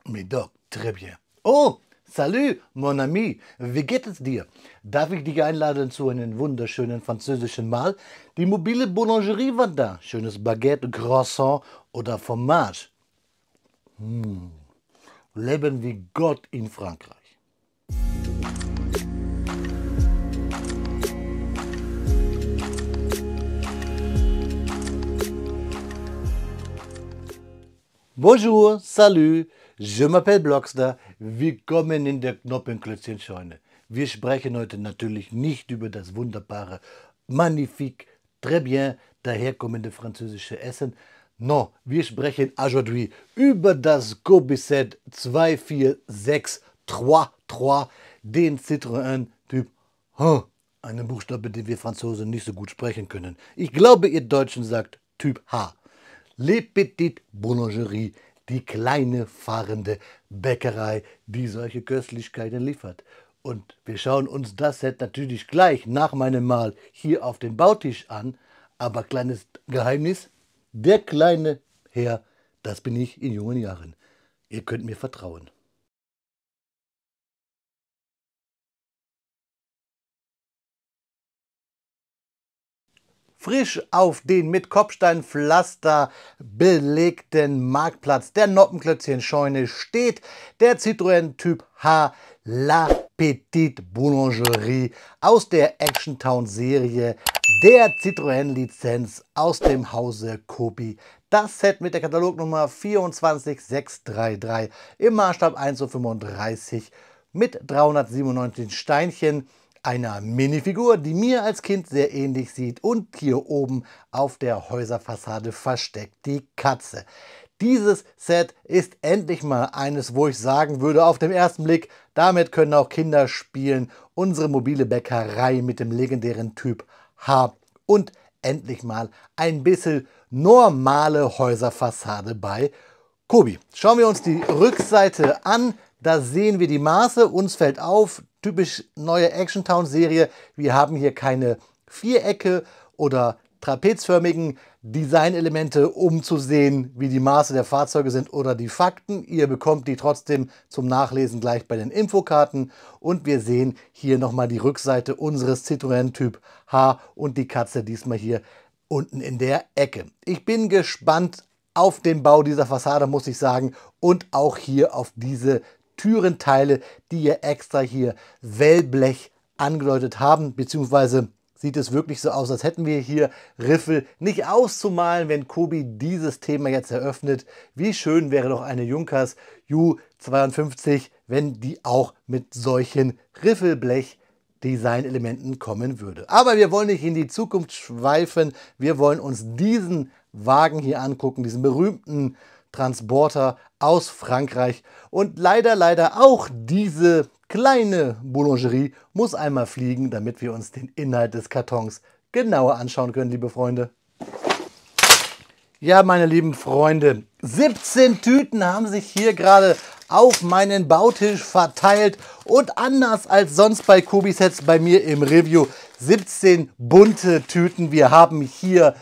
Médoc, très bien. Oh, salut, mon ami. Wie geht es dir? Darf ich dich einladen zu einem wunderschönen französischen Mahl? Die mobile Boulangerie war da. Schönes Baguette, Croissant oder Fromage. Leben wie Gott in Frankreich. Bonjour, salut, je m'appelle Blockstar. Willkommen in der Knoppenklötzchenscheune. Wir sprechen heute natürlich nicht über das wunderbare, magnifique, très bien daherkommende französische Essen. Non, wir sprechen aujourd'hui über das Cobicet 24633, den Citroën Typ H. Einen Buchstabe, den wir Franzosen nicht so gut sprechen können. Ich glaube, ihr Deutschen sagt Typ H. Les Petites Boulangeries, die kleine fahrende Bäckerei, die solche Köstlichkeiten liefert. Und wir schauen uns das Set natürlich gleich nach meinem Mahl hier auf dem Bautisch an. Aber kleines Geheimnis, der kleine Herr, das bin ich in jungen Jahren. Ihr könnt mir vertrauen. Frisch auf den mit Kopfsteinpflaster belegten Marktplatz der Noppenklötzchenscheune steht der Citroën Typ H La Petite Boulangerie aus der Action Town Serie der Citroën-Lizenz aus dem Hause Kobi. Das Set mit der Katalognummer 24633 im Maßstab 1:35 mit 397 Steinchen. Einer Minifigur, die mir als Kind sehr ähnlich sieht, und hier oben auf der Häuserfassade versteckt die Katze. Dieses Set ist endlich mal eines, wo ich sagen würde, auf den ersten Blick, damit können auch Kinder spielen. Unsere mobile Bäckerei mit dem legendären Typ H und endlich mal ein bisschen normale Häuserfassade bei Kobi. Schauen wir uns die Rückseite an. Da sehen wir die Maße. Uns fällt auf, typisch neue Action Town Serie, wir haben hier keine Vierecke oder trapezförmigen Designelemente, um zu sehen, wie die Maße der Fahrzeuge sind oder die Fakten. Ihr bekommt die trotzdem zum Nachlesen gleich bei den Infokarten. Und wir sehen hier nochmal die Rückseite unseres Citroën Typ H und die Katze diesmal hier unten in der Ecke. Ich bin gespannt auf den Bau dieser Fassade, muss ich sagen, und auch hier auf diese Türenteile, die hier extra hier Wellblech angedeutet haben, beziehungsweise sieht es wirklich so aus, als hätten wir hier Riffel. Nicht auszumalen, wenn Kobi dieses Thema jetzt eröffnet. Wie schön wäre doch eine Junkers U52, wenn die auch mit solchen Riffelblech-Designelementen kommen würde. Aber wir wollen nicht in die Zukunft schweifen. Wir wollen uns diesen Wagen hier angucken, diesen berühmten Transporter aus Frankreich. Und leider auch diese kleine Boulangerie muss einmal fliegen, damit wir uns den Inhalt des Kartons genauer anschauen können, liebe Freunde. Ja, meine lieben Freunde, 17 Tüten haben sich hier gerade auf meinen Bautisch verteilt und anders als sonst bei Kobi-Sets bei mir im Review 17 bunte Tüten. Wir haben hier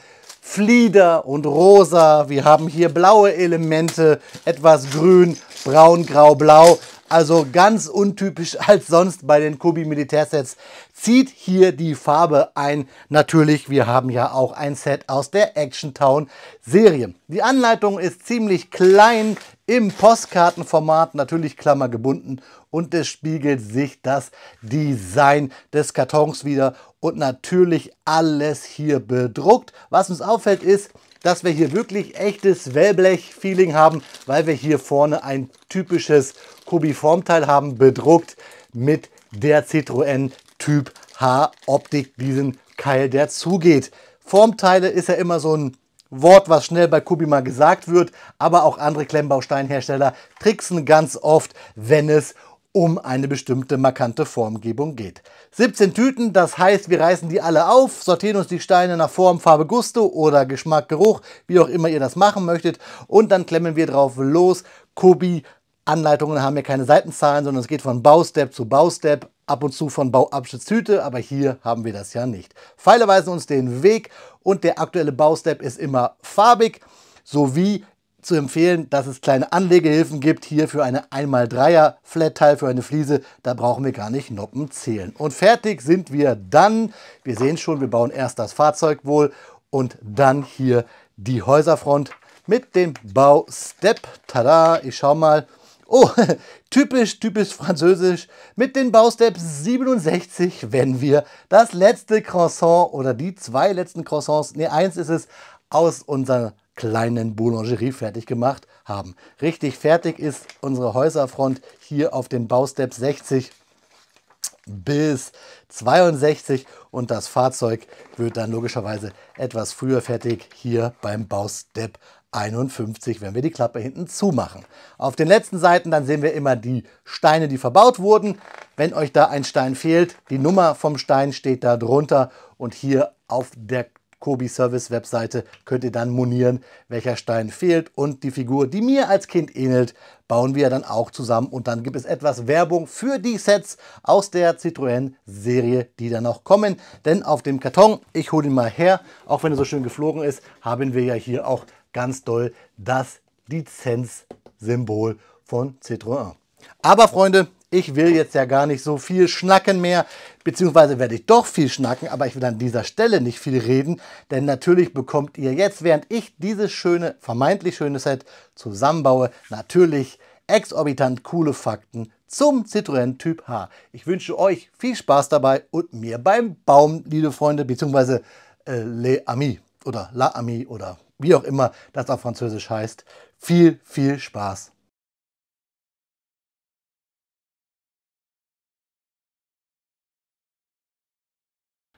Flieder und Rosa, wir haben hier blaue Elemente, etwas grün, braun, grau, blau. Also ganz untypisch als sonst bei den Kobi Militärsets zieht hier die Farbe ein. Natürlich, wir haben ja auch ein Set aus der Action Town Serie. Die Anleitung ist ziemlich klein im Postkartenformat, natürlich klammergebunden, und es spiegelt sich das Design des Kartons wieder und natürlich alles hier bedruckt. Was uns auffällt ist, dass wir hier wirklich echtes Wellblech-Feeling haben, weil wir hier vorne ein typisches Kobi-Formteil haben, bedruckt mit der Citroën Typ H Optik, diesen Keil, der zugeht. Formteile ist ja immer so ein Wort, was schnell bei Kobi mal gesagt wird, aber auch andere Klemmbausteinhersteller tricksen ganz oft, wenn es um eine bestimmte markante Formgebung geht. 17 Tüten, das heißt, wir reißen die alle auf, sortieren uns die Steine nach Form, Farbe, Gusto oder Geschmack, Geruch, wie auch immer ihr das machen möchtet, und dann klemmen wir drauf los. Kobi Anleitungen haben ja keine Seitenzahlen, sondern es geht von Baustep zu Baustep, ab und zu von Bauabschnittstüte, aber hier haben wir das ja nicht. Pfeile weisen uns den Weg und der aktuelle Baustep ist immer farbig, sowie zu empfehlen, dass es kleine Anlegehilfen gibt, hier für eine 1x3er Flat-Teil für eine Fliese, da brauchen wir gar nicht Noppen zählen. Und fertig sind wir dann, wir sehen schon, wir bauen erst das Fahrzeug wohl und dann hier die Häuserfront mit dem Baustep. Tada, ich schau mal. Oh, typisch französisch mit den Bausteps 67, wenn wir das letzte Croissant oder die 2 letzten Croissants, ne, 1 ist es, aus unserer kleinen Boulangerie fertig gemacht haben. Richtig fertig ist unsere Häuserfront hier auf den Bausteps 60 bis 62 und das Fahrzeug wird dann logischerweise etwas früher fertig hier beim Baustep 51, wenn wir die Klappe hinten zumachen. Auf den letzten Seiten dann sehen wir immer die Steine, die verbaut wurden. Wenn euch da ein Stein fehlt, die Nummer vom Stein steht da drunter und hier auf der Kobi Service Webseite könnt ihr dann monieren, welcher Stein fehlt, und die Figur, die mir als Kind ähnelt, bauen wir dann auch zusammen und dann gibt es etwas Werbung für die Sets aus der Citroën Serie, die dann noch kommen, denn auf dem Karton, ich hole ihn mal her, auch wenn er so schön geflogen ist, haben wir ja hier auch ganz doll das Lizenzsymbol von Citroën. Aber Freunde, ich will jetzt ja gar nicht so viel schnacken mehr, beziehungsweise werde ich doch viel schnacken, aber ich will an dieser Stelle nicht viel reden, denn natürlich bekommt ihr jetzt, während ich dieses schöne, vermeintlich schöne Set zusammenbaue, natürlich exorbitant coole Fakten zum Citroën Typ H. Ich wünsche euch viel Spaß dabei und mir beim Bauen, liebe Freunde, beziehungsweise les amis oder la amie oder wie auch immer das auf Französisch heißt. Viel Spaß!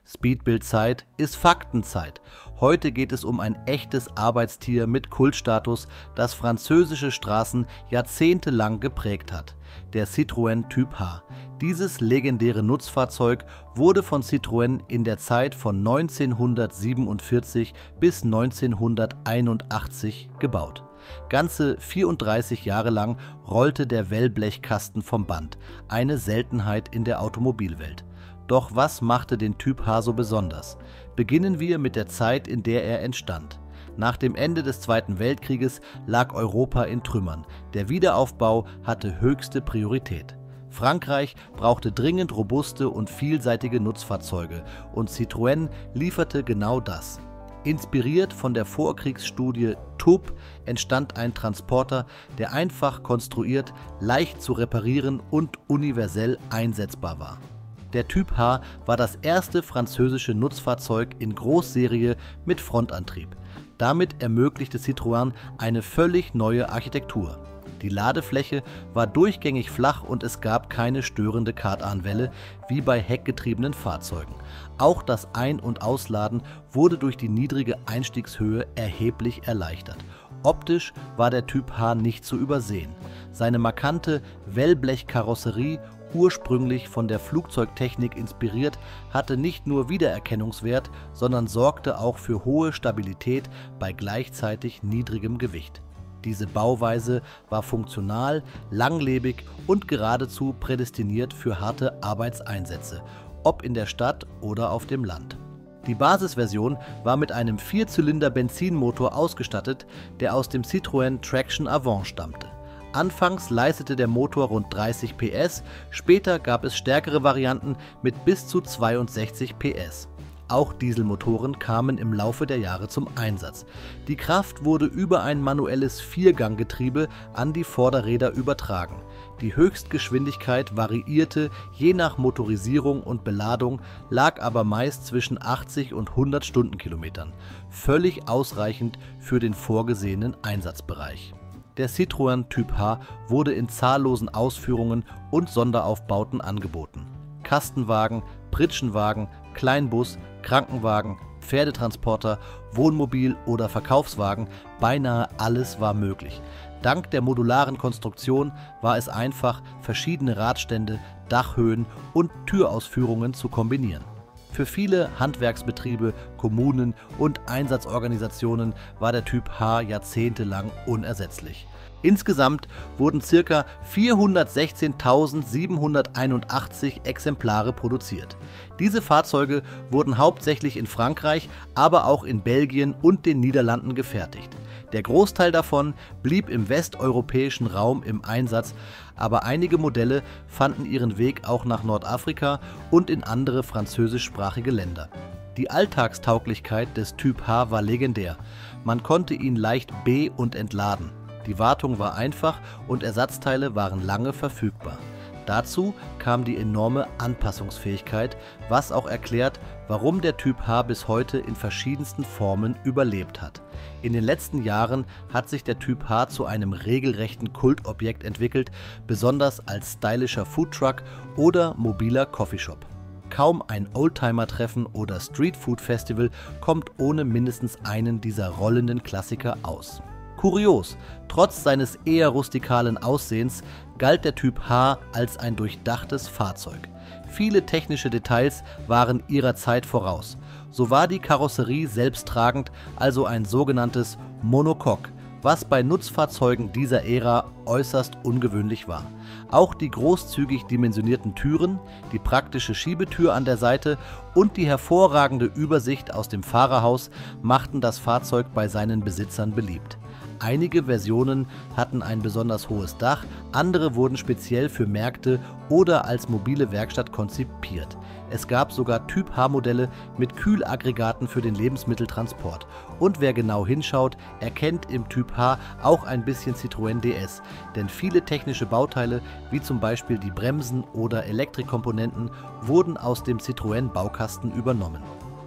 Speedbildzeit ist Faktenzeit. Heute geht es um ein echtes Arbeitstier mit Kultstatus, das französische Straßen jahrzehntelang geprägt hat. Der Citroën Typ H. Dieses legendäre Nutzfahrzeug wurde von Citroën in der Zeit von 1947 bis 1981 gebaut. Ganze 34 Jahre lang rollte der Wellblechkasten vom Band, eine Seltenheit in der Automobilwelt. Doch was machte den Typ H so besonders? Beginnen wir mit der Zeit, in der er entstand. Nach dem Ende des Zweiten Weltkrieges lag Europa in Trümmern. Der Wiederaufbau hatte höchste Priorität. Frankreich brauchte dringend robuste und vielseitige Nutzfahrzeuge und Citroën lieferte genau das. Inspiriert von der Vorkriegsstudie TUB entstand ein Transporter, der einfach konstruiert, leicht zu reparieren und universell einsetzbar war. Der Typ H war das erste französische Nutzfahrzeug in Großserie mit Frontantrieb. Damit ermöglichte Citroën eine völlig neue Architektur. Die Ladefläche war durchgängig flach und es gab keine störende Kardanwelle wie bei heckgetriebenen Fahrzeugen. Auch das Ein- und Ausladen wurde durch die niedrige Einstiegshöhe erheblich erleichtert. Optisch war der Typ H nicht zu übersehen. Seine markante Wellblechkarosserie, ursprünglich von der Flugzeugtechnik inspiriert, hatte nicht nur Wiedererkennungswert, sondern sorgte auch für hohe Stabilität bei gleichzeitig niedrigem Gewicht. Diese Bauweise war funktional, langlebig und geradezu prädestiniert für harte Arbeitseinsätze, ob in der Stadt oder auf dem Land. Die Basisversion war mit einem 4-Zylinder-Benzinmotor ausgestattet, der aus dem Citroën Traction Avant stammte. Anfangs leistete der Motor rund 30 PS, später gab es stärkere Varianten mit bis zu 62 PS. Auch Dieselmotoren kamen im Laufe der Jahre zum Einsatz. Die Kraft wurde über ein manuelles Vierganggetriebe an die Vorderräder übertragen. Die Höchstgeschwindigkeit variierte je nach Motorisierung und Beladung, lag aber meist zwischen 80 und 100 Stundenkilometern, völlig ausreichend für den vorgesehenen Einsatzbereich. Der Citroën Typ H wurde in zahllosen Ausführungen und Sonderaufbauten angeboten. Kastenwagen, Pritschenwagen, Kleinbus, Krankenwagen, Pferdetransporter, Wohnmobil oder Verkaufswagen, beinahe alles war möglich. Dank der modularen Konstruktion war es einfach, verschiedene Radstände, Dachhöhen und Türausführungen zu kombinieren. Für viele Handwerksbetriebe, Kommunen und Einsatzorganisationen war der Typ H jahrzehntelang unersetzlich. Insgesamt wurden ca. 416.781 Exemplare produziert. Diese Fahrzeuge wurden hauptsächlich in Frankreich, aber auch in Belgien und den Niederlanden gefertigt. Der Großteil davon blieb im westeuropäischen Raum im Einsatz, aber einige Modelle fanden ihren Weg auch nach Nordafrika und in andere französischsprachige Länder. Die Alltagstauglichkeit des Typ H war legendär. Man konnte ihn leicht be- und entladen. Die Wartung war einfach und Ersatzteile waren lange verfügbar. Dazu kam die enorme Anpassungsfähigkeit, was auch erklärt, warum der Typ H bis heute in verschiedensten Formen überlebt hat. In den letzten Jahren hat sich der Typ H zu einem regelrechten Kultobjekt entwickelt, besonders als stylischer Foodtruck oder mobiler Coffeeshop. Kaum ein Oldtimer-Treffen oder Streetfood-Festival kommt ohne mindestens einen dieser rollenden Klassiker aus. Kurios, trotz seines eher rustikalen Aussehens galt der Typ H als ein durchdachtes Fahrzeug. Viele technische Details waren ihrer Zeit voraus. So war die Karosserie selbsttragend, also ein sogenanntes Monocoque, was bei Nutzfahrzeugen dieser Ära äußerst ungewöhnlich war. Auch die großzügig dimensionierten Türen, die praktische Schiebetür an der Seite und die hervorragende Übersicht aus dem Fahrerhaus machten das Fahrzeug bei seinen Besitzern beliebt. Einige Versionen hatten ein besonders hohes Dach, andere wurden speziell für Märkte oder als mobile Werkstatt konzipiert. Es gab sogar Typ H-Modelle mit Kühlaggregaten für den Lebensmitteltransport. Und wer genau hinschaut, erkennt im Typ H auch ein bisschen Citroën DS, denn viele technische Bauteile, wie zum Beispiel die Bremsen oder Elektrikkomponenten, wurden aus dem Citroën-Baukasten übernommen.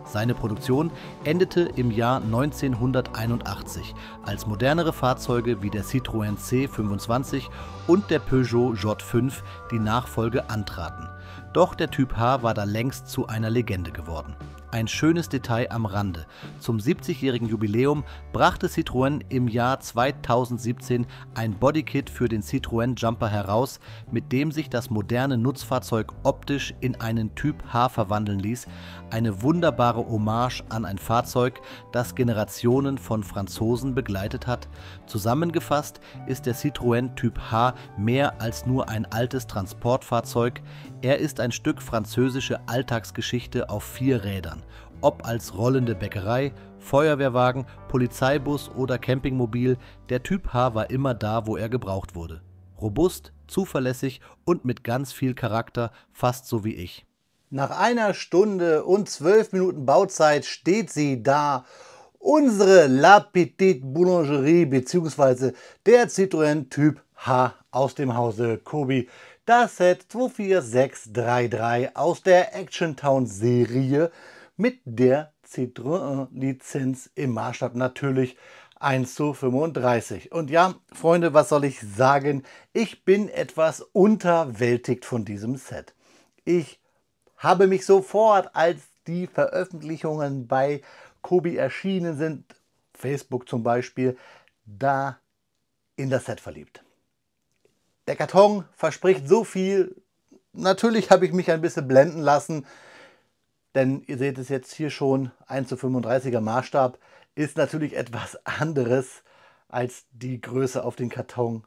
Seine Produktion endete im Jahr 1981, als modernere Fahrzeuge wie der Citroën C25 und der Peugeot J5 die Nachfolge antraten. Doch der Typ H war da längst zu einer Legende geworden. Ein schönes Detail am Rande: Zum 70-jährigen Jubiläum brachte Citroën im Jahr 2017 ein Bodykit für den Citroën Jumper heraus, mit dem sich das moderne Nutzfahrzeug optisch in einen Typ H verwandeln ließ. Eine wunderbare Hommage an ein Fahrzeug, das Generationen von Franzosen begleitet hat. Zusammengefasst ist der Citroën Typ H mehr als nur ein altes Transportfahrzeug. Er ist ein Stück französische Alltagsgeschichte auf 4 Rädern. Ob als rollende Bäckerei, Feuerwehrwagen, Polizeibus oder Campingmobil, der Typ H war immer da, wo er gebraucht wurde. Robust, zuverlässig und mit ganz viel Charakter, fast so wie ich. Nach 1 Stunde und 12 Minuten Bauzeit steht sie da. Unsere La Petite Boulangerie bzw. der Citroën Typ H aus dem Hause Kobi. Das Set 24633 aus der Action Town Serie mit der Citroën-Lizenz im Maßstab natürlich 1:35. Und ja, Freunde, was soll ich sagen? Ich bin etwas unterwältigt von diesem Set. Ich habe mich sofort, als die Veröffentlichungen bei Kobi erschienen sind, Facebook zum Beispiel, da in das Set verliebt. Der Karton verspricht so viel. Natürlich habe ich mich ein bisschen blenden lassen, denn ihr seht es jetzt hier schon, 1:35er Maßstab ist natürlich etwas anderes, als die Größe auf den Karton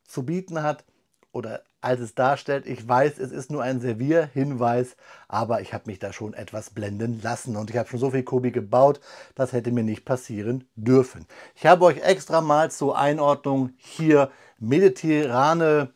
zu bieten hat oder als es darstellt. Ich weiß, es ist nur ein Servierhinweis, aber ich habe mich da schon etwas blenden lassen und ich habe schon so viel Kobi gebaut, das hätte mir nicht passieren dürfen. Ich habe euch extra mal zur Einordnung hier mediterrane,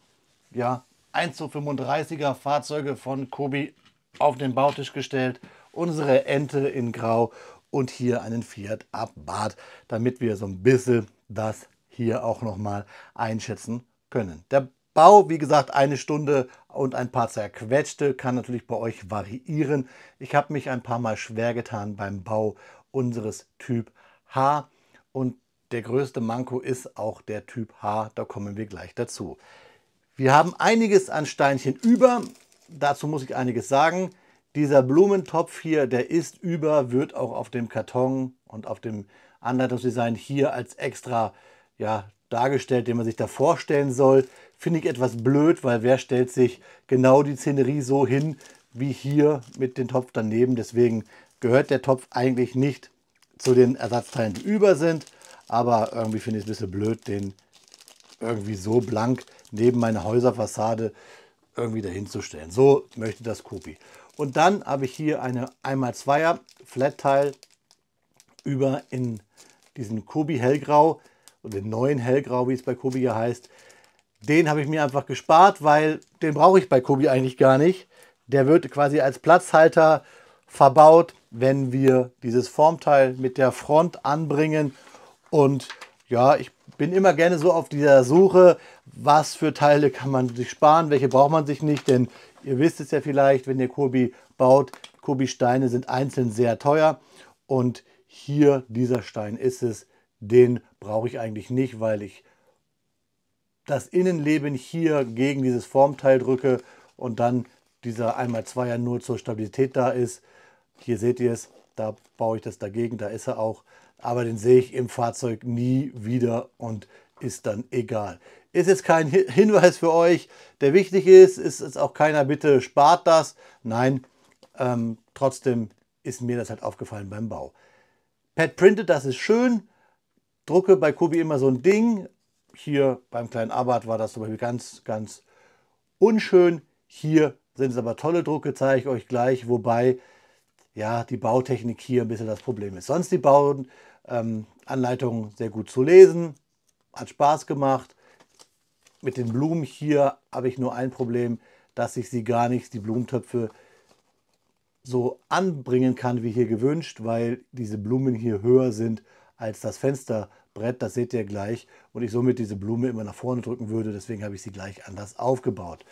ja, 1:35er Fahrzeuge von Kobi auf den Bautisch gestellt. Unsere Ente in Grau und hier einen Fiat Abarth, damit wir so ein bisschen das hier auch nochmal einschätzen können. Der Bau, wie gesagt, 1 Stunde und ein paar zerquetschte, kann natürlich bei euch variieren. Ich habe mich ein paar Mal schwer getan beim Bau unseres Typ H und der größte Manko ist auch der Typ H, da kommen wir gleich dazu. Wir haben einiges an Steinchen über, dazu muss ich einiges sagen. Dieser Blumentopf hier, der ist über, wird auch auf dem Karton und auf dem Anleitungsdesign hier als extra, ja, dargestellt, den man sich da vorstellen soll. Finde ich etwas blöd, weil wer stellt sich genau die Szenerie so hin, wie hier mit dem Topf daneben. Deswegen gehört der Topf eigentlich nicht zu den Ersatzteilen, die über sind. Aber irgendwie finde ich es ein bisschen blöd, den irgendwie so blank neben meiner Häuserfassade irgendwie dahin zu stellen. So möchte das Kobi. Und dann habe ich hier eine 1x2er Flat-Teil über in diesen Kobi Hellgrau oder den neuen Hellgrau, wie es bei Kobi ja heißt, den habe ich mir einfach gespart, weil den brauche ich bei Kobi eigentlich gar nicht. Der wird quasi als Platzhalter verbaut, wenn wir dieses Formteil mit der Front anbringen. Und ja, ich bin immer gerne so auf dieser Suche, was für Teile kann man sich sparen, welche braucht man sich nicht, denn ihr wisst es ja vielleicht, wenn ihr Kobi baut, Kobi-Steine sind einzeln sehr teuer und hier dieser Stein ist es, den brauche ich eigentlich nicht, weil ich das Innenleben hier gegen dieses Formteil drücke und dann dieser 1x2er nur zur Stabilität da ist. Hier seht ihr es, da baue ich das dagegen, da ist er auch. Aber den sehe ich im Fahrzeug nie wieder und ist dann egal. Ist jetzt kein Hinweis für euch, der wichtig ist, ist jetzt auch keiner, bitte spart das. Nein, trotzdem ist mir das halt aufgefallen beim Bau. Pad Printed, das ist schön. Drucke bei Kobi immer so ein Ding. Hier beim kleinen Abarth war das zum Beispiel ganz, ganz unschön. Hier sind es aber tolle Drucke, zeige ich euch gleich. Wobei ja die Bautechnik hier ein bisschen das Problem ist. Sonst die Bauanleitungen sehr gut zu lesen. Hat Spaß gemacht. Mit den Blumen hier habe ich nur ein Problem, dass ich sie gar nicht, die Blumentöpfe, so anbringen kann wie hier gewünscht, weil diese Blumen hier höher sind als das Fensterbrett, das seht ihr gleich, und ich somit diese Blume immer nach vorne drücken würde, deswegen habe ich sie gleich anders aufgebaut.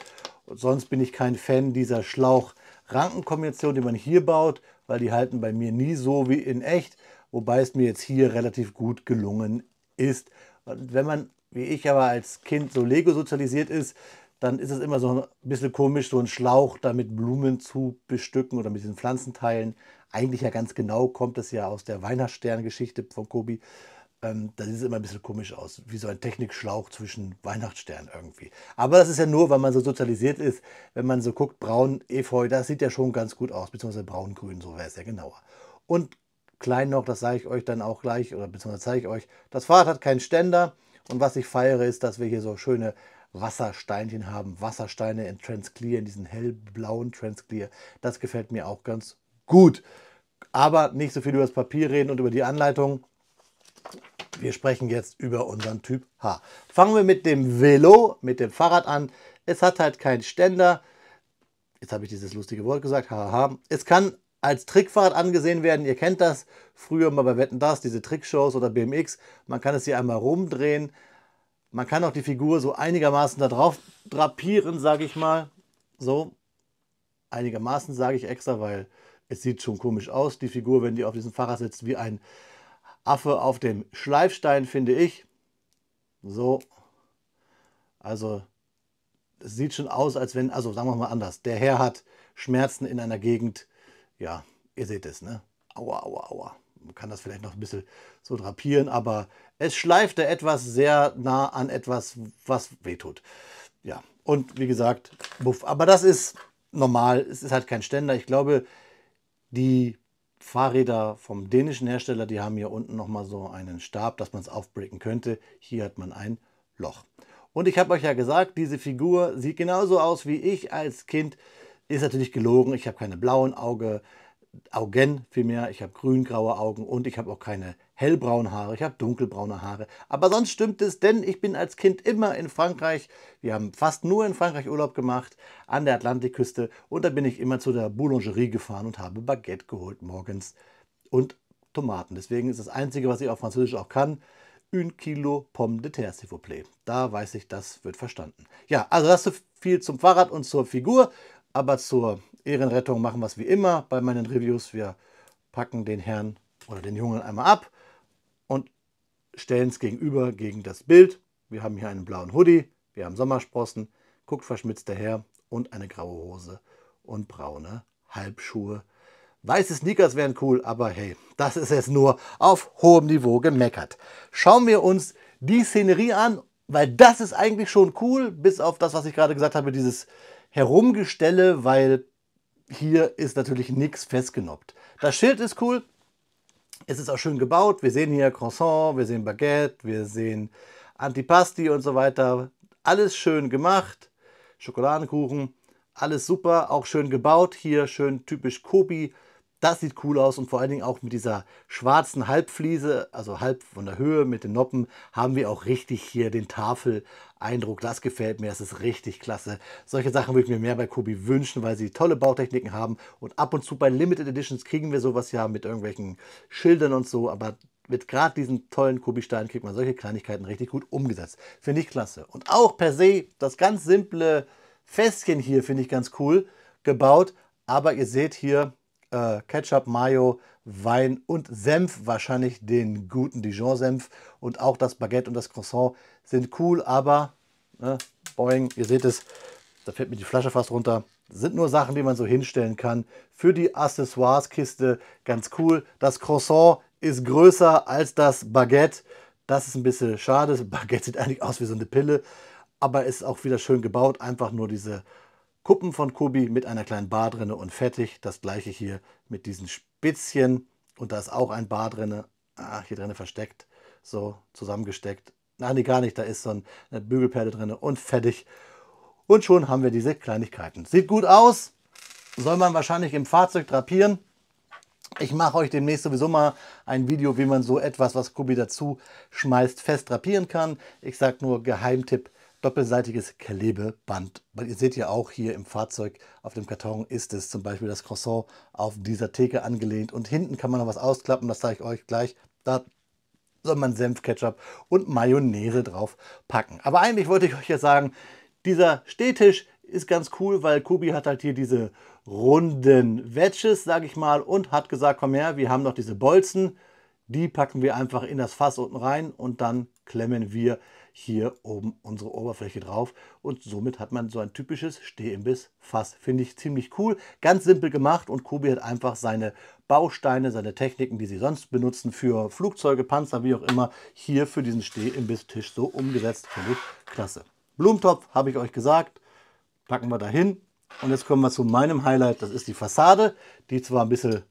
Und sonst bin ich kein Fan dieser Schlauch-Ranken-Kombination, die man hier baut, weil die halten bei mir nie so wie in echt, wobei es mir jetzt hier relativ gut gelungen ist. Und wenn man, wie ich aber als Kind so Lego sozialisiert ist, dann ist es immer so ein bisschen komisch, so einen Schlauch da mit Blumen zu bestücken oder mit diesen Pflanzenteilen. Eigentlich ja ganz genau kommt es ja aus der Weihnachtsstern-Geschichte von Kobi. Da sieht es immer ein bisschen komisch aus, wie so ein Technikschlauch zwischen Weihnachtssternen irgendwie. Aber das ist ja nur, weil man so sozialisiert ist. Wenn man so guckt, braun, Efeu, das sieht ja schon ganz gut aus, beziehungsweise braun-grün, so wäre es ja genauer. Und klein noch, das sage ich euch dann auch gleich, oder beziehungsweise zeige ich euch, das Fahrrad hat keinen Ständer. Und was ich feiere, ist, dass wir hier so schöne Wassersteinchen haben. Wassersteine in Transclear, in diesen hellblauen Transclear. Das gefällt mir auch ganz gut. Aber nicht so viel über das Papier reden und über die Anleitung. Wir sprechen jetzt über unseren Typ H. Fangen wir mit dem Velo, mit dem Fahrrad an. Es hat halt keinen Ständer. Jetzt habe ich dieses lustige Wort gesagt. Haha. Es kann als Trickfahrrad angesehen werden. Ihr kennt das früher mal bei Wetten, dass diese Trickshows oder BMX. Man kann es hier einmal rumdrehen. Man kann auch die Figur so einigermaßen da drauf drapieren, sage ich mal. So, einigermaßen sage ich extra, weil es sieht schon komisch aus, die Figur, wenn die auf diesem Fahrrad sitzt, wie ein Affe auf dem Schleifstein, finde ich. So, also es sieht schon aus, als wenn, also sagen wir mal anders, der Herr hat Schmerzen in einer Gegend, ja, ihr seht es, ne? Aua, aua, aua. Man kann das vielleicht noch ein bisschen so drapieren, aber es schleifte etwas sehr nah an etwas, was wehtut. Ja, und wie gesagt, buff. Aber das ist normal, es ist halt kein Ständer. Ich glaube, die Fahrräder vom dänischen Hersteller, die haben hier unten nochmal so einen Stab, dass man es aufbreaken könnte. Hier hat man ein Loch. Und ich habe euch ja gesagt, diese Figur sieht genauso aus wie ich als Kind. Ist natürlich gelogen, ich habe keine blauen Augen vielmehr, ich habe grün-graue Augen und ich habe auch keine hellbraunen Haare, ich habe dunkelbraune Haare. Aber sonst stimmt es, denn ich bin als Kind immer in Frankreich, wir haben fast nur in Frankreich Urlaub gemacht, an der Atlantikküste, und da bin ich immer zu der Boulangerie gefahren und habe Baguette geholt morgens und Tomaten. Deswegen ist das Einzige, was ich auf Französisch auch kann, un kilo pomme de terre, s'il vous plaît. Da weiß ich, das wird verstanden. Ja, also das so viel zum Fahrrad und zur Figur, aber zur Ehrenrettung machen wir es wie immer bei meinen Reviews. Wir packen den Herrn oder den Jungen einmal ab und stellen es gegenüber gegen das Bild. Wir haben hier einen blauen Hoodie, wir haben Sommersprossen, guckt verschmitzt daher und eine graue Hose und braune Halbschuhe. Weiße Sneakers wären cool, aber hey, das ist jetzt nur auf hohem Niveau gemeckert. Schauen wir uns die Szenerie an, weil das ist eigentlich schon cool, bis auf das, was ich gerade gesagt habe, dieses Herumgestelle, weil hier ist natürlich nichts festgenoppt. Das Schild ist cool, es ist auch schön gebaut. Wir sehen hier Croissant, wir sehen Baguette, wir sehen Antipasti und so weiter. Alles schön gemacht, Schokoladenkuchen, alles super, auch schön gebaut. Hier schön typisch Kobi, Das sieht cool aus und vor allen Dingen auch mit dieser schwarzen Halbfliese, also halb von der Höhe mit den Noppen, haben wir auch richtig hier den Tafeleindruck. Das gefällt mir, das ist richtig klasse. Solche Sachen würde ich mir mehr bei Kobi wünschen, weil sie tolle Bautechniken haben. Und ab und zu bei Limited Editions kriegen wir sowas ja mit irgendwelchen Schildern und so, aber mit gerade diesen tollen Kobi-Steinen kriegt man solche Kleinigkeiten richtig gut umgesetzt. Finde ich klasse. Und auch per se das ganz simple Fässchen hier finde ich ganz cool gebaut. Aber ihr seht hier Ketchup, Mayo, Wein und Senf, wahrscheinlich den guten Dijon-Senf. Und auch das Baguette und das Croissant sind cool, aber boing, ihr seht es, da fällt mir die Flasche fast runter. Das sind nur Sachen, die man so hinstellen kann. Für die Accessoires-Kiste ganz cool. Das Croissant ist größer als das Baguette. Das ist ein bisschen schade. Das Baguette sieht eigentlich aus wie so eine Pille, aber ist auch wieder schön gebaut. Einfach nur diese Kuppen von Kobi mit einer kleinen Bar drin und fertig. Das gleiche hier mit diesen Spitzchen. Und da ist auch ein Bar drin. Hier drin versteckt. So zusammengesteckt. Ach nee, gar nicht. Da ist so eine Bügelperle drin und fertig. Und schon haben wir diese Kleinigkeiten. Sieht gut aus. Soll man wahrscheinlich im Fahrzeug drapieren. Ich mache euch demnächst sowieso mal ein Video, wie man so etwas, was Kobi dazu schmeißt, fest drapieren kann. Ich sage nur Geheimtipp. Doppelseitiges Klebeband. Weil ihr seht ja auch hier im Fahrzeug auf dem Karton ist es zum Beispiel das Croissant auf dieser Theke angelehnt. Und hinten kann man noch was ausklappen, das zeige ich euch gleich. Da soll man Senf, Ketchup und Mayonnaise drauf packen. Aber eigentlich wollte ich euch ja sagen, dieser Stehtisch ist ganz cool, weil Kobi hat halt hier diese runden Wedges, sage ich mal, und hat gesagt, komm her, wir haben noch diese Bolzen. Die packen wir einfach in das Fass unten rein und dann klemmen wir hier oben unsere Oberfläche drauf. Und somit hat man so ein typisches Stehimbiss-Fass. Finde ich ziemlich cool. Ganz simpel gemacht und Kobi hat einfach seine Bausteine, seine Techniken, die sie sonst benutzen für Flugzeuge, Panzer, wie auch immer, hier für diesen Stehimbiss-Tisch so umgesetzt. Finde ich klasse. Blumentopf, habe ich euch gesagt, packen wir dahin. Und jetzt kommen wir zu meinem Highlight, das ist die Fassade, die zwar ein bisschen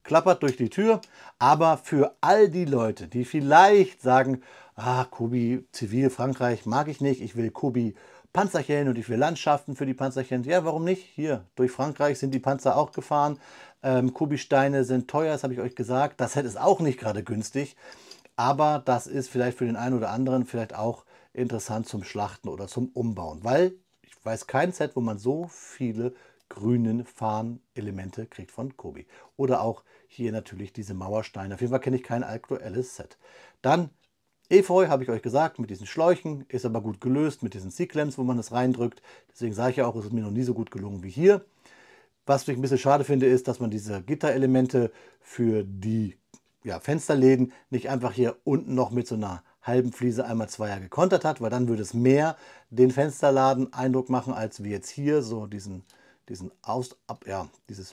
klappert durch die Tür, aber für all die Leute, die vielleicht sagen, Kobi Zivil Frankreich mag ich nicht, ich will Kobi Panzerchen und ich will Landschaften für die Panzerchen. Ja, warum nicht? Hier, durch Frankreich sind die Panzer auch gefahren. Kobi-Steine sind teuer, das habe ich euch gesagt. Das Set ist auch nicht gerade günstig, aber das ist vielleicht für den einen oder anderen vielleicht auch interessant zum Schlachten oder zum Umbauen, weil ich weiß kein Set, wo man so viele grünen Fahnenelemente kriegt von Kobi. Oder auch hier natürlich diese Mauersteine. Auf jeden Fall kenne ich kein aktuelles Set. Dann Efeu, habe ich euch gesagt, mit diesen Schläuchen, ist aber gut gelöst mit diesen C-Clamps, wo man es reindrückt. Deswegen sage ich ja auch, es ist mir noch nie so gut gelungen wie hier. Was ich ein bisschen schade finde, ist, dass man diese Gitterelemente für die Fensterläden nicht einfach hier unten noch mit so einer halben Fliese einmal zweier gekontert hat, weil dann würde es mehr den Fensterladen Eindruck machen, als wir jetzt hier so dieses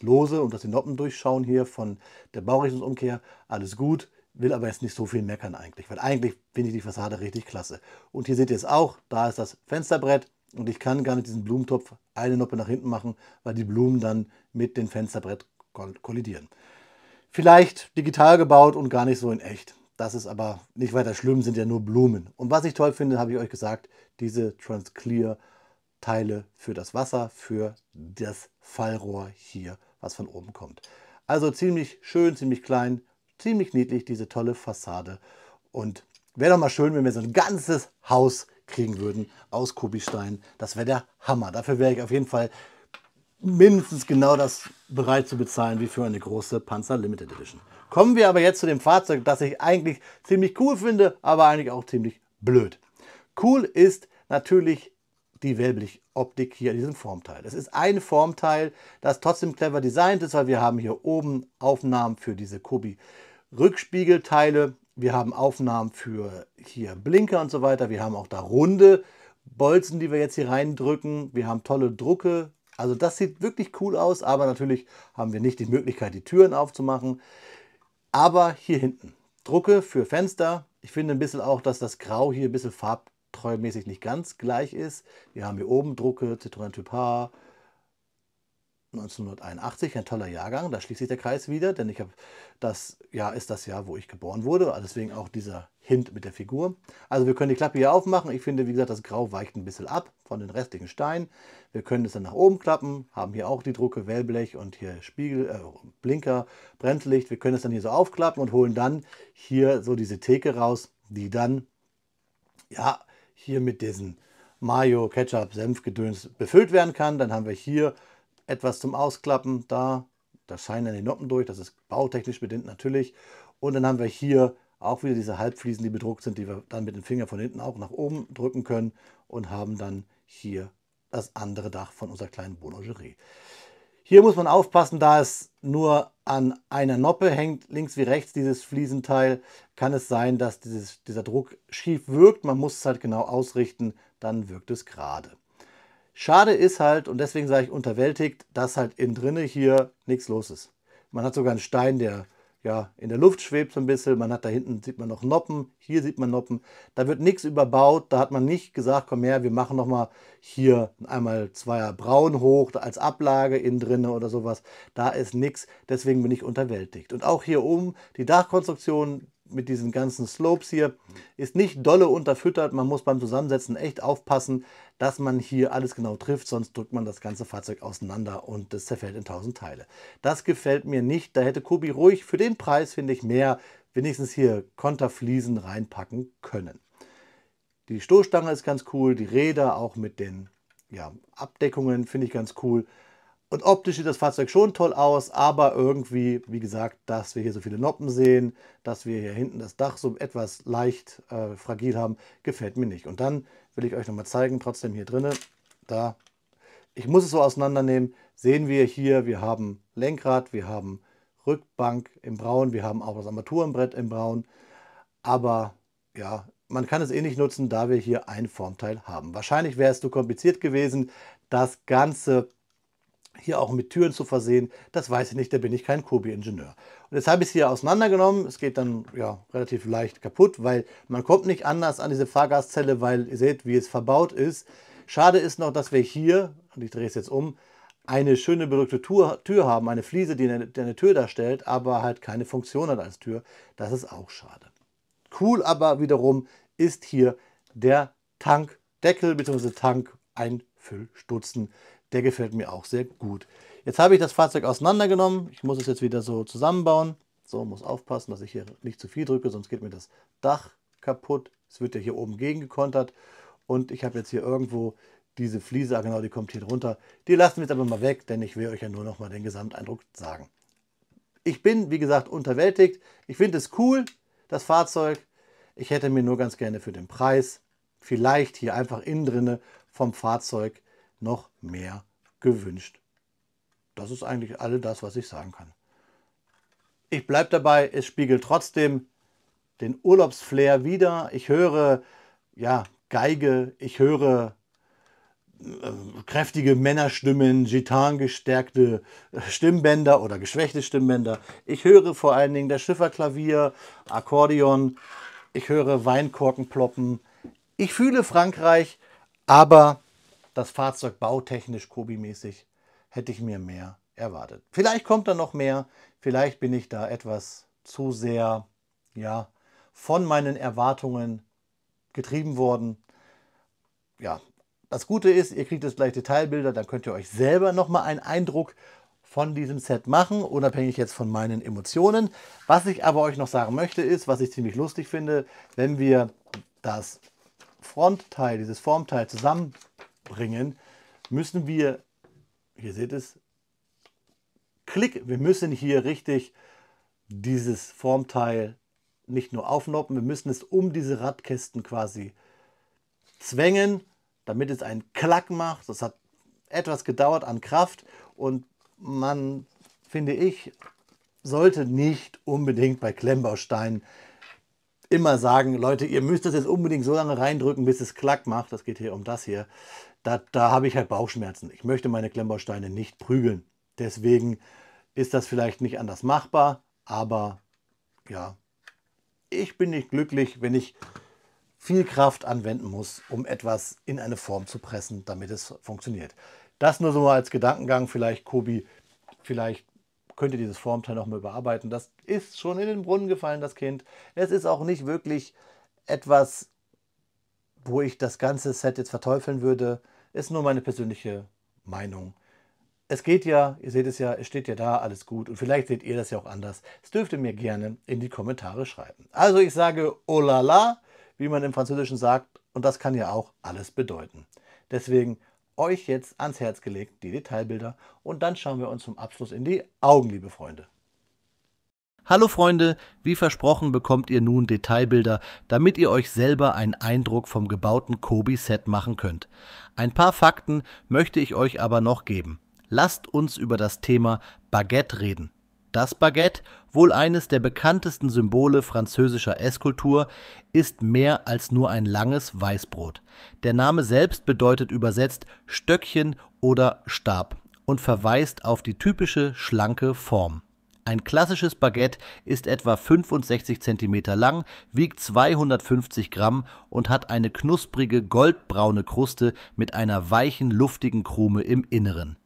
Lose und dass die Noppen durchschauen hier von der Baurichtungsumkehr. Alles gut, will aber jetzt nicht so viel meckern eigentlich, weil eigentlich finde ich die Fassade richtig klasse. Und hier seht ihr es auch, da ist das Fensterbrett und ich kann gar nicht diesen Blumentopf eine Noppe nach hinten machen, weil die Blumen dann mit dem Fensterbrett kollidieren. Vielleicht digital gebaut und gar nicht so in echt. Das ist aber nicht weiter schlimm, sind ja nur Blumen. Und was ich toll finde, habe ich euch gesagt, diese Transclear Teile für das Wasser, für das Fallrohr hier, was von oben kommt. Also ziemlich schön, ziemlich klein, ziemlich niedlich, diese tolle Fassade. Und wäre doch mal schön, wenn wir so ein ganzes Haus kriegen würden aus Kobi-Stein. Das wäre der Hammer. Dafür wäre ich auf jeden Fall mindestens genau das bereit zu bezahlen wie für eine große Panzer Limited Edition. Kommen wir aber jetzt zu dem Fahrzeug, das ich eigentlich ziemlich cool finde, aber eigentlich auch ziemlich blöd. Cool ist natürlich die Wellblickoptik hier in diesem Formteil. Es ist ein Formteil, das trotzdem clever designt ist, weil wir haben hier oben Aufnahmen für diese Kobi Rückspiegelteile. Wir haben Aufnahmen für hier Blinker und so weiter. Wir haben auch da runde Bolzen, die wir jetzt hier reindrücken. Wir haben tolle Drucke. Also das sieht wirklich cool aus, aber natürlich haben wir nicht die Möglichkeit, die Türen aufzumachen. Aber hier hinten Drucke für Fenster. Ich finde ein bisschen auch, dass das Grau hier ein bisschen farbtreumäßig nicht ganz gleich ist. Wir haben hier oben Drucke, Citroën Typ H, 1981, ein toller Jahrgang, da schließt sich der Kreis wieder, denn das Jahr ist das Jahr, wo ich geboren wurde, deswegen auch dieser Hint mit der Figur. Also wir können die Klappe hier aufmachen. Ich finde, wie gesagt, das Grau weicht ein bisschen ab von den restlichen Steinen. Wir können es dann nach oben klappen, haben hier auch die Drucke, Wellblech und hier Spiegel, Blinker, Bremslicht. Wir können es dann hier so aufklappen und holen dann hier so diese Theke raus, die dann ja hier mit diesen Mayo, Ketchup, Senfgedöns befüllt werden kann. Dann haben wir hier etwas zum Ausklappen, da scheinen dann die Noppen durch, das ist bautechnisch bedingt natürlich. Und dann haben wir hier auch wieder diese Halbfliesen, die bedruckt sind, die wir dann mit dem Finger von hinten auch nach oben drücken können und haben dann hier das andere Dach von unserer kleinen Boulangerie. Hier muss man aufpassen, da es nur an einer Noppe hängt, links wie rechts dieses Fliesenteil, kann es sein, dass dieser Druck schief wirkt. Man muss es halt genau ausrichten, dann wirkt es gerade. Schade ist halt, und deswegen sage ich unterwältigt, dass halt innen drinne hier nichts los ist. Man hat sogar einen Stein, der ja in der Luft schwebt so ein bisschen. Man hat da hinten, sieht man noch Noppen, hier sieht man Noppen. Da wird nichts überbaut, da hat man nicht gesagt, komm her, wir machen nochmal hier einmal zweier braun hoch als Ablage innen drinne oder sowas. Da ist nichts, deswegen bin ich unterwältigt. Und auch hier oben, die Dachkonstruktion mit diesen ganzen Slopes hier, ist nicht dolle unterfüttert. Man muss beim Zusammensetzen echt aufpassen, dass man hier alles genau trifft, sonst drückt man das ganze Fahrzeug auseinander und das zerfällt in 1000 Teile. Das gefällt mir nicht. Da hätte Kobi ruhig für den Preis, finde ich, mehr wenigstens hier Konterfliesen reinpacken können. Die Stoßstange ist ganz cool, die Räder auch mit den Abdeckungen finde ich ganz cool. Und optisch sieht das Fahrzeug schon toll aus, aber irgendwie, wie gesagt, dass wir hier so viele Noppen sehen, dass wir hier hinten das Dach so etwas leicht fragil haben, gefällt mir nicht. Und dann will ich euch nochmal zeigen, trotzdem hier drinnen, da, ich muss es so auseinandernehmen, sehen wir hier, wir haben Lenkrad, wir haben Rückbank im Braun, wir haben auch das Armaturenbrett im Braun, aber ja, man kann es eh nicht nutzen, da wir hier ein Formteil haben. Wahrscheinlich wäre es zu kompliziert gewesen, das Ganze hier auch mit Türen zu versehen, das weiß ich nicht, da bin ich kein Kobi-Ingenieur. Und jetzt habe ich es hier auseinandergenommen, es geht dann ja relativ leicht kaputt, weil man kommt nicht anders an diese Fahrgastzelle, weil ihr seht, wie es verbaut ist. Schade ist noch, dass wir hier, und ich drehe es jetzt um, eine schöne bedrückte Tür haben, eine Fliese, die eine Tür darstellt, aber halt keine Funktion hat als Tür. Das ist auch schade. Cool aber wiederum ist hier der Tankdeckel bzw. Tankeinfüllstutzen. Der gefällt mir auch sehr gut. Jetzt habe ich das Fahrzeug auseinandergenommen. Ich muss es jetzt wieder so zusammenbauen. So, muss aufpassen, dass ich hier nicht zu viel drücke, sonst geht mir das Dach kaputt. Es wird ja hier oben gegengekontert. Und ich habe jetzt hier irgendwo diese Fliese, genau, die kommt hier drunter. Die lassen wir jetzt aber mal weg, denn ich will euch ja nur noch mal den Gesamteindruck sagen. Ich bin, wie gesagt, unterwältigt. Ich finde es cool, das Fahrzeug. Ich hätte mir nur ganz gerne für den Preis vielleicht hier einfach innen drinne vom Fahrzeug noch mehr gewünscht. Das ist eigentlich alles das, was ich sagen kann. Ich bleibe dabei, es spiegelt trotzdem den Urlaubsflair wider. Ich höre ja, Geige, ich höre kräftige Männerstimmen, gitangestärkte Stimmbänder oder geschwächte Stimmbänder. Ich höre vor allen Dingen das Schifferklavier, Akkordeon, ich höre Weinkorken ploppen. Ich fühle Frankreich, aber das Fahrzeug bautechnisch Kobi-mäßig hätte ich mir mehr erwartet. Vielleicht kommt da noch mehr, vielleicht bin ich da etwas zu sehr von meinen Erwartungen getrieben worden. Ja, das Gute ist, ihr kriegt jetzt gleich Detailbilder, dann könnt ihr euch selber nochmal einen Eindruck von diesem Set machen, unabhängig jetzt von meinen Emotionen. Was ich aber euch noch sagen möchte ist, was ich ziemlich lustig finde, wenn wir das Frontteil, dieses Formteil zusammenbringen, müssen wir, hier seht es, wir müssen hier richtig dieses Formteil nicht nur aufnoppen, wir müssen es um diese Radkästen quasi zwängen, damit es einen Klack macht. Das hat etwas gedauert an Kraft und man, finde ich, sollte nicht unbedingt bei Klemmbausteinen immer sagen, Leute, ihr müsst das jetzt unbedingt so lange reindrücken, bis es Klack macht. Das geht hier um das hier. Da habe ich halt Bauchschmerzen. Ich möchte meine Klemmbausteine nicht prügeln. Deswegen ist das vielleicht nicht anders machbar, aber ja, ich bin nicht glücklich, wenn ich viel Kraft anwenden muss, um etwas in eine Form zu pressen, damit es funktioniert. Das nur so mal als Gedankengang, vielleicht Kobi, vielleicht könnt ihr dieses Formteil noch mal überarbeiten. Das ist schon in den Brunnen gefallen, das Kind. Es ist auch nicht wirklich etwas, wo ich das ganze Set jetzt verteufeln würde, ist nur meine persönliche Meinung. Es geht ja, ihr seht es ja, es steht ja da, alles gut. Und vielleicht seht ihr das ja auch anders. Das dürft ihr mir gerne in die Kommentare schreiben. Also ich sage oh la la, wie man im Französischen sagt. Und das kann ja auch alles bedeuten. Deswegen euch jetzt ans Herz gelegt, die Detailbilder. Und dann schauen wir uns zum Abschluss in die Augen, liebe Freunde. Hallo Freunde, wie versprochen bekommt ihr nun Detailbilder, damit ihr euch selber einen Eindruck vom gebauten Kobi-Set machen könnt. Ein paar Fakten möchte ich euch aber noch geben. Lasst uns über das Thema Baguette reden. Das Baguette, wohl eines der bekanntesten Symbole französischer Esskultur, ist mehr als nur ein langes Weißbrot. Der Name selbst bedeutet übersetzt Stöckchen oder Stab und verweist auf die typische schlanke Form. Ein klassisches Baguette ist etwa 65 cm lang, wiegt 250 Gramm und hat eine knusprige goldbraune Kruste mit einer weichen, luftigen Krume im Inneren.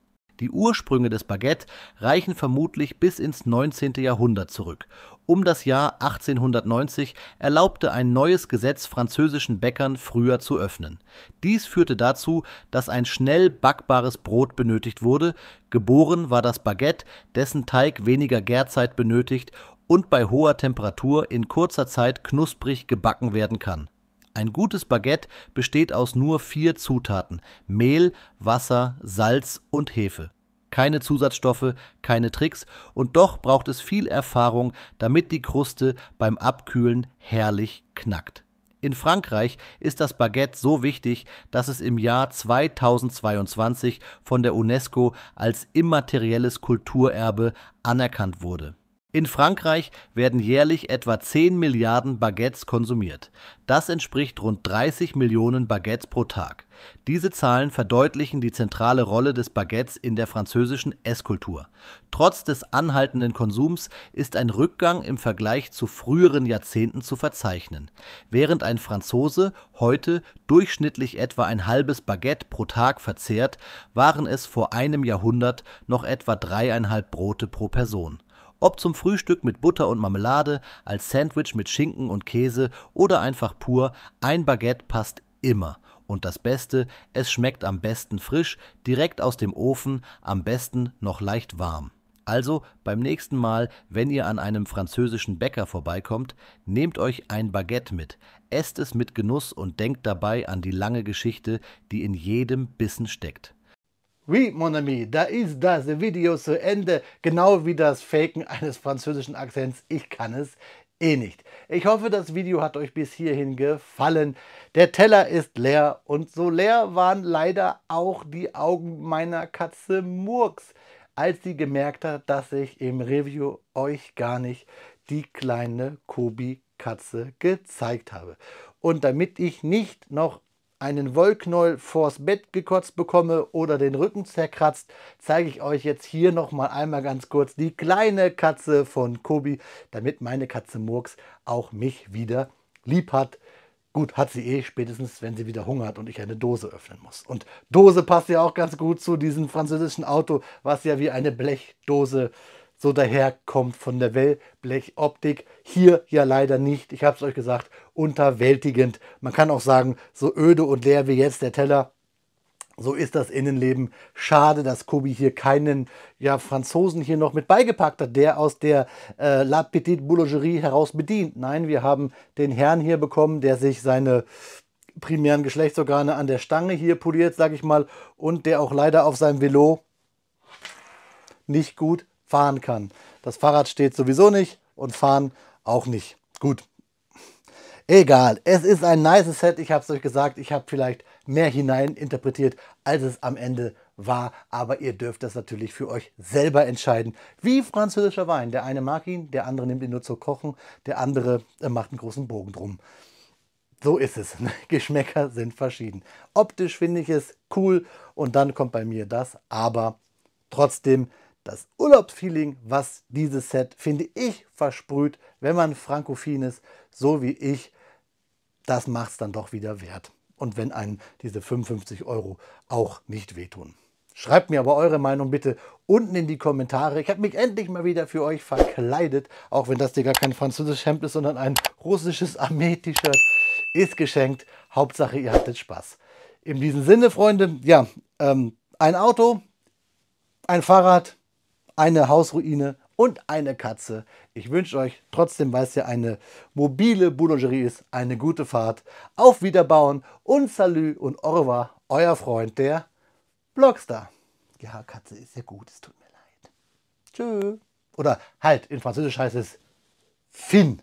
Die Ursprünge des Baguette reichen vermutlich bis ins 19. Jahrhundert zurück. Um das Jahr 1890 erlaubte ein neues Gesetz französischen Bäckern früher zu öffnen. Dies führte dazu, dass ein schnell backbares Brot benötigt wurde. Geboren war das Baguette, dessen Teig weniger Gärzeit benötigt und bei hoher Temperatur in kurzer Zeit knusprig gebacken werden kann. Ein gutes Baguette besteht aus nur 4 Zutaten: Mehl, Wasser, Salz und Hefe. Keine Zusatzstoffe, keine Tricks und doch braucht es viel Erfahrung, damit die Kruste beim Abkühlen herrlich knackt. In Frankreich ist das Baguette so wichtig, dass es im Jahr 2022 von der UNESCO als immaterielles Kulturerbe anerkannt wurde. In Frankreich werden jährlich etwa 10 Milliarden Baguettes konsumiert. Das entspricht rund 30 Millionen Baguettes pro Tag. Diese Zahlen verdeutlichen die zentrale Rolle des Baguettes in der französischen Esskultur. Trotz des anhaltenden Konsums ist ein Rückgang im Vergleich zu früheren Jahrzehnten zu verzeichnen. Während ein Franzose heute durchschnittlich etwa ein halbes Baguette pro Tag verzehrt, waren es vor einem Jahrhundert noch etwa 3,5 Brote pro Person. Ob zum Frühstück mit Butter und Marmelade, als Sandwich mit Schinken und Käse oder einfach pur, ein Baguette passt immer. Und das Beste, es schmeckt am besten frisch, direkt aus dem Ofen, am besten noch leicht warm. Also beim nächsten Mal, wenn ihr an einem französischen Bäcker vorbeikommt, nehmt euch ein Baguette mit, esst es mit Genuss und denkt dabei an die lange Geschichte, die in jedem Bissen steckt. Oui, mon ami, da ist das Video zu Ende, genau wie das Faken eines französischen Akzents. Ich kann es eh nicht. Ich hoffe, das Video hat euch bis hierhin gefallen. Der Teller ist leer und so leer waren leider auch die Augen meiner Katze Murks, als sie gemerkt hat, dass ich im Review euch gar nicht die kleine Kobi-Katze gezeigt habe. Und damit ich nicht noch einen Wollknäuel vors Bett gekotzt bekomme oder den Rücken zerkratzt, zeige ich euch jetzt hier noch mal einmal ganz kurz die kleine Katze von Kobi, damit meine Katze Murks auch mich wieder lieb hat. Gut, hat sie eh, spätestens wenn sie wieder Hunger hat und ich eine Dose öffnen muss. Und Dose passt ja auch ganz gut zu diesem französischen Auto, was ja wie eine Blechdose so daherkommt von der Wellblechoptik. Hier ja leider nicht. Ich habe es euch gesagt, unterwältigend. Man kann auch sagen, so öde und leer wie jetzt der Teller. So ist das Innenleben. Schade, dass Kobi hier keinen Franzosen hier noch mit beigepackt hat, der aus der La Petite Boulangerie heraus bedient. Nein, wir haben den Herrn hier bekommen, der sich seine primären Geschlechtsorgane an der Stange hier poliert, sage ich mal, und der auch leider auf seinem Velo nicht gut fahren kann. Das Fahrrad steht sowieso nicht und fahren auch nicht. Gut. Egal, es ist ein nice Set, ich habe es euch gesagt, ich habe vielleicht mehr hineininterpretiert, als es am Ende war, aber ihr dürft das natürlich für euch selber entscheiden. Wie französischer Wein, der eine mag ihn, der andere nimmt ihn nur zum Kochen, der andere macht einen großen Bogen drum. So ist es, Geschmäcker sind verschieden. Optisch finde ich es cool und dann kommt bei mir das, aber trotzdem das Urlaubsfeeling, was dieses Set, finde ich, versprüht, wenn man frankophil ist, so wie ich, das macht es dann doch wieder wert. Und wenn einem diese 55 € auch nicht wehtun. Schreibt mir aber eure Meinung bitte unten in die Kommentare. Ich habe mich endlich mal wieder für euch verkleidet, auch wenn das hier gar kein französisches Hemd ist, sondern ein russisches Armee-T-Shirt. ist geschenkt. Hauptsache, ihr hattet Spaß. In diesem Sinne, Freunde, ja, ein Auto, ein Fahrrad, eine Hausruine und eine Katze. Ich wünsche euch trotzdem, weil es ja eine mobile Boulangerie ist, eine gute Fahrt. Auf Wiederbauen und Salü und au revoir, euer Freund, der Blockstar. Ja, Katze ist ja gut, es tut mir leid. Tschö. Oder halt, in Französisch heißt es Fin.